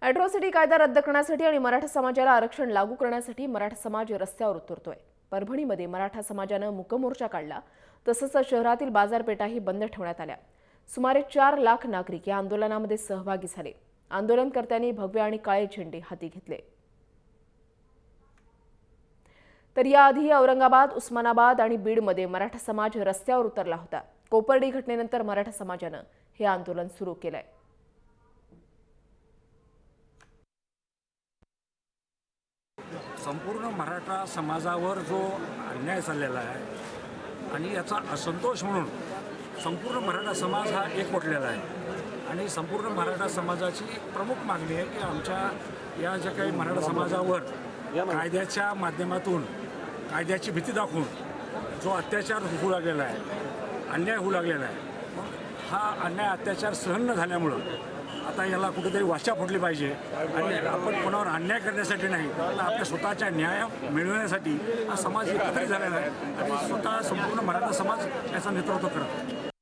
Atrocity कायदा रद्द करण्यासाठी आणि मराठा समाजाला आरक्षण लागू करण्यासाठी मराठा समाज रस्त्यावर उतरतोय। परभणीमध्ये मराठा समाजाने मूकमोर्चा काढला, तसंच शहरातील बाजारपेठाही बंद ठेवण्यात आल्या। सुमारे 4 लाख नागरिक या आंदोलनामध्ये सहभागी झाले। आंदोलनकर्त्यांनी भगवे आणि काळे झेंडे हाती घेतले। तर याआधी औरंगाबाद, उस्मानाबाद आणि बीडमध्ये मराठा समाज रस्त्यावर उतरला होता। कोपर्डी घटनेनंतर मराठा समाजाने हे आंदोलन सुरू केलंय। संपूर्ण मराठा समाजावर जो अन्याय चाललेला आहे आणि याचा असंतोष म्हणून संपूर्ण मराठा समाज हा एकवटलेला आहे आणि संपूर्ण मराठा समाजाची प्रमुख मागणी आहे की आमच्या या ज्या काही मराठा समाजावर कायद्याच्या माध्यमातून कायद्याची भीती दाखवून जो अत्याचार होऊ लागलेला आहे, अन्याय होऊ लागलेला आहे, हा अन्याय अत्याचार सहन न झाल्यामुळं आता याला कुठेतरी वाचा फुटली पाहिजे आणि आपण कोणावर अन्याय करण्यासाठी नाही तर आपल्या स्वतःच्या न्याय मिळवण्यासाठी हा समाज एकत्रित झालेला आहे आणि स्वतः संपूर्ण मराठा समाज याचं नेतृत्व करत आहे।